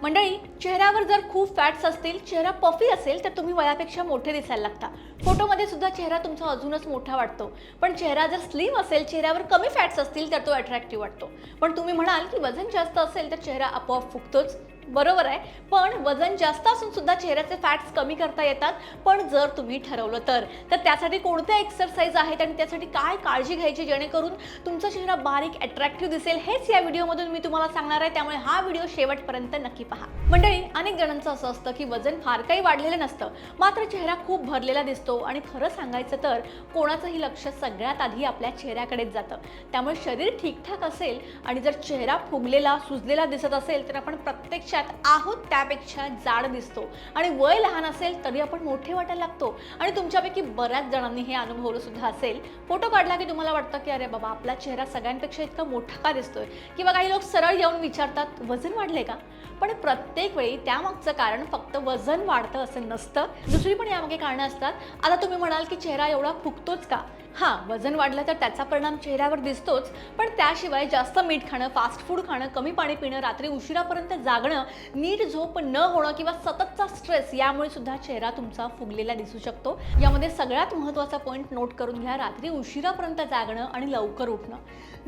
मंडळी, चेहऱ्यावर जर खूप फॅट्स असतील, चेहरा पफी असेल तर तुम्ही वयापेक्षा मोठे दिसायला लागता. फोटोमध्ये सुद्धा चेहरा तुमचा अजूनच मोठा वाटतो. पण चेहरा जर स्लिम असेल, चेहऱ्यावर कमी फॅट्स असतील तर तो अट्रॅक्टिव्ह वाटतो. पण तुम्ही म्हणाल की वजन जास्त असेल तर चेहरा आपोआप फुगतोच. बरोबर आहे, पण वजन जास्त असून सुद्धा चेहऱ्याचे फॅट्स कमी करता येतात. पण जर तुम्ही ठरवलं तर त्यासाठी कोणत्या एक्सरसाइज आहेत आणि त्यासाठी काय काळजी घ्यायची जेणेकरून तुमचा चेहरा बारीक अट्रॅक्टिव्ह दिसेल, हेच या व्हिडिओमधून मी तुम्हाला सांगणार आहे. त्यामुळे हा व्हिडिओ शेवटपर्यंत नक्की पहा. मंडळी, अनेक जणांचं असं असतं की वजन फार काही वाढलेलं नसतं, मात्र चेहरा खूप भरलेला दिसतो. आणि खरं सांगायचं तर कोणाचंही लक्ष सगळ्यात आधी आपल्या चेहऱ्याकडेच जातं. त्यामुळे शरीर ठीकठाक असेल आणि जर चेहरा फुगलेला सुजलेला दिसत असेल तर आपण प्रत्यक्षात आहोत त्यापेक्षा जाड दिसतो. आणि वय लहान असेल तरी आपण मोठे वाटायला लागतो. आणि तुमच्यापैकी बऱ्याच जणांनी हे अनुभवलं सुद्धा असेल. फोटो काढला की तुम्हाला वाटतं की अरे बाबा, आपला चेहरा सगळ्यांपेक्षा इतका मोठा का दिसतोय. किंवा काही लोक सरळ येऊन विचारतात, वजन वाढले का. पण प्रत्येक वेळी त्यामागचं कारण फक्त वजन वाढतं असं नसतं. दुसरी पण यामागे कारणं असतात. आता तुम्ही म्हणाल की चेहरा एवढा फुगतोच का. हां, वजन वाढलं तर त्याचा परिणाम चेहऱ्यावर दिसतोच. पण त्याशिवाय जास्त मीठ खाणं, फास्ट फूड खाणं, कमी पाणी पिणं, रात्री उशिरापर्यंत जागणं, नीट झोप न होणं किंवा सततचा स्ट्रेस यामुळे सुद्धा चेहरा तुमचा फुगलेला दिसू शकतो. यामध्ये सगळ्यात महत्त्वाचा पॉईंट नोट करून घ्या, रात्री उशिरापर्यंत जागणं आणि लवकर उठणं.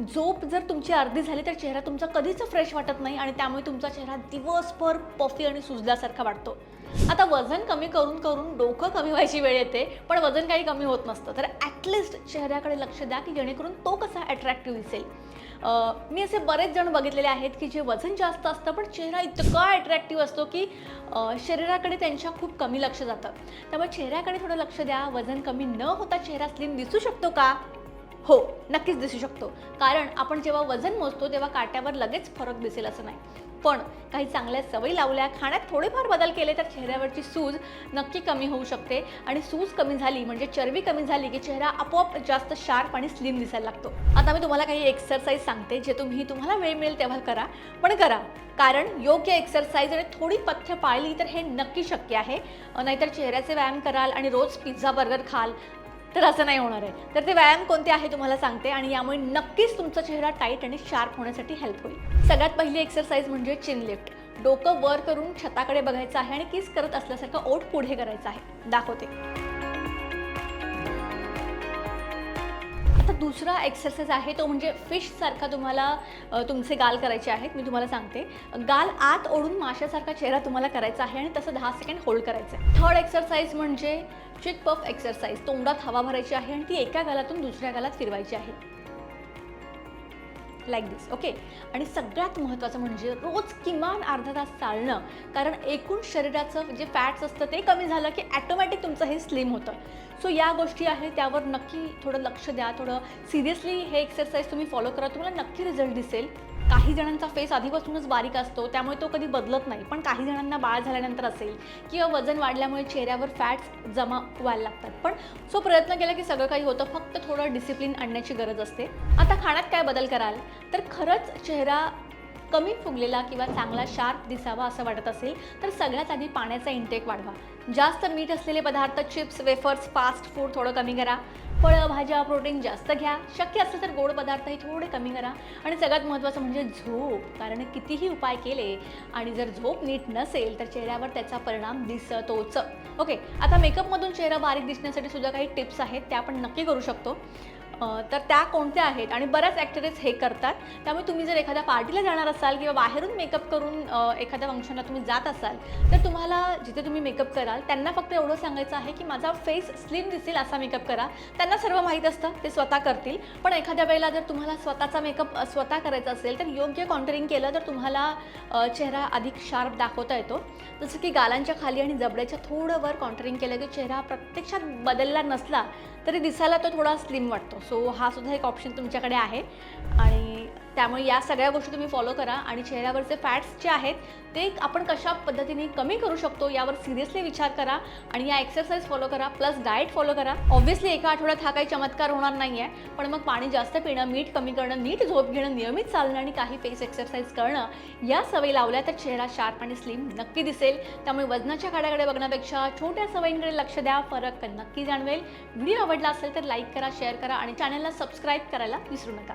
झोप जर तुमची अर्धी झाली तर चेहरा तुमचा कधीच फ्रेश वाटत नाही आणि त्यामुळे तुमचा चेहरा दिवसभर पफी आणि सुजल्यासारखा वाटतो. आता वजन कमी करून करून डोकं कमी व्हायची वेळ येते, पण वजन काही कमी होत नसतं. तर ॲटलिस्ट चेहऱ्याकडे लक्ष द्या की जेणेकरून तो कसा अट्रॅक्टिव्ह दिसेल. मी असे बरेच जण बघितलेले आहेत की जे वजन जास्त असतं पण चेहरा इतका अट्रॅक्टिव्ह असतो की शरीराकडे त्यांच्या खूप कमी लक्ष जातं. त्यामुळे चेहऱ्याकडे थोडं लक्ष द्या. वजन कमी न होता चेहरा स्लिम दिसू शकतो का? हो, नक्कीच दिसू शकतो. कारण आपण जेव्हा वजन मोजतो तेव्हा काट्यावर लगेच फरक दिसेल असं नाही. पण काही चांगल्या सवयी लावल्या, खाण्यात थोडेफार बदल केले तर चेहऱ्यावरची सूज नक्की कमी होऊ शकते. आणि सूज कमी झाली म्हणजे चरबी कमी झाली की चेहरा आपोआप जास्त शार्प आणि स्लिम दिसायला लागतो. आता मी तुम्हाला काही एक्सरसाइज सांगते जे तुम्हाला वेळ मिळेल तेव्हा करा. पण करा, कारण योग्य एक्सरसाइज आणि थोडी पथ्य पाळली तर हे नक्की शक्य आहे. नाहीतर चेहऱ्याचे व्यायाम कराल आणि रोज पिझ्झा बर्गर खाल तर असं नाही होणार आहे. तर ते व्यायाम कोणते आहे तुम्हाला सांगते आणि यामुळे नक्कीच तुमचा चेहरा टाईट आणि शार्प होण्यासाठी हेल्प होईल. सगळ्यात पहिली एक्सरसाइज म्हणजे चिन लिफ्ट. डोकं वर करून छताकडे बघायचं आहे आणि किस करत असल्यासारखं ओठ पुढे करायचं आहे. दाखवते. आता दुसरा एक्सरसाइज आहे तो म्हणजे फिश सारखा तुम्हाला तुमचे गाल करायचे आहेत. मी तुम्हाला सांगते. गाल आत ओढून माशासारखा चेहरा तुम्हाला करायचा आहे आणि तसं 10 सेकंड होल्ड करायचं आहे. थर्ड एक्सरसाइज म्हणजे चिक पफ एक्सरसाइज. तोंडात हवा भरायची आहे आणि ती एका गालातून दुसऱ्या गालात फिरवायची आहे, लाईक दिस. ओके. आणि सगळ्यात महत्त्वाचं म्हणजे रोज किमान अर्धा तास चालणं. कारण एकूण शरीराचं जे फॅट्स असतं ते कमी झालं की ॲटोमॅटिक तुमचं हे स्लिम होतं. सो या गोष्टी आहेत त्यावर नक्की थोडं लक्ष द्या. थोडं सिरियसली हे एक्सरसाइज तुम्ही फॉलो करा, तुम्हाला नक्की रिझल्ट दिसेल. काही जणांचा फेस आधीपासूनच बारीक असतो त्यामुळे तो कधी बदलत नाही. पण काही जणांना बाळ झाल्यानंतर असेल किंवा वजन वाढल्यामुळे चेहऱ्यावर फॅट्स जमा व्हायला लागतात. पण सो प्रयत्न केला की सगळं काही होतं. फक्त थोडं डिसिप्लिन आणण्याची गरज असते. आता खाण्यात काय बदल कराल तर खरंच चेहरा कमी फुगलेला किंवा चांगला शार्प दिसावा असं वाटत असेल तर सगळ्यात आधी पाण्याचा इंटेक वाढवा. जास्त मीठ असलेले पदार्थ, चिप्स, वेफर्स, फास्ट फूड थोडं कमी करा. फळं, भाज्या, प्रोटीन जास्त घ्या. शक्य असेल तर गोड पदार्थही थोडे कमी करा. आणि सगळ्यात महत्त्वाचं म्हणजे झोप. कारण कितीही उपाय केले आणि जर झोप नीट नसेल तर चेहऱ्यावर त्याचा परिणाम दिसतोच. ओके. आता मेकअपमधून चेहरा बारीक दिसण्यासाठी सुद्धा काही टिप्स आहेत, त्या आपण नक्की करू शकतो. तर त्या कोणत्या आहेत आणि बऱ्याच ॲक्टरेस हे करतात. त्यामुळे तुम्ही जर एखाद्या पार्टीला जाणार असाल किंवा बाहेरून मेकअप करून एखाद्या फंक्शनला तुम्ही जात असाल तर तुम्हाला जिथे तुम्ही मेकअप कराल त्यांना फक्त एवढं सांगायचं आहे की माझा फेस स्लिम दिसेल असा मेकअप करा. त्यांना सर्व माहीत असतं, ते स्वतः करतील. पण एखाद्या वेळेला जर तुम्हाला स्वतःचा मेकअप स्वतः करायचा असेल तर योग्य कॉन्टरिंग केलं तर तुम्हाला चेहरा अधिक शार्प दाखवता येतो. जसं की गालांच्या खाली आणि जबड्याच्या थोडं वर कॉन्टरिंग केलं की चेहरा प्रत्यक्षात बदलला नसला तरी दिसायला तो थोडा स्लिम वाटतो. सो हा सुद्धा एक ऑप्शन तुमच्याकडे आहे. आणि त्यामुळे या सगळ्या गोष्टी तुम्ही फॉलो करा. आणि चेहऱ्यावरचे फॅट्स जे आहेत ते आपण कशा पद्धतीने कमी करू शकतो यावर सिरियसली विचार करा. आणि या एक्सरसाइज फॉलो करा, प्लस डाएट फॉलो करा. ऑब्व्हियसली एका आठवड्यात हा काही चमत्कार होणार नाही आहे. पण मग पाणी जास्त पिणं, मीठ कमी करणं, नीट झोप घेणं, नियमित चालणं आणि काही फेस एक्सरसाइज करणं या सवयी लावल्या तर चेहरा शार्प आणि स्लिम नक्की दिसेल. त्यामुळे वजनाच्या काड्याकडे बघण्यापेक्षा छोट्या सवयींकडे लक्ष द्या, फरक नक्की जाणवेल. व्हिडिओ आवडला असेल तर लाईक करा, शेअर करा आणि चॅनलला सबस्क्राईब करायला विसरू नका.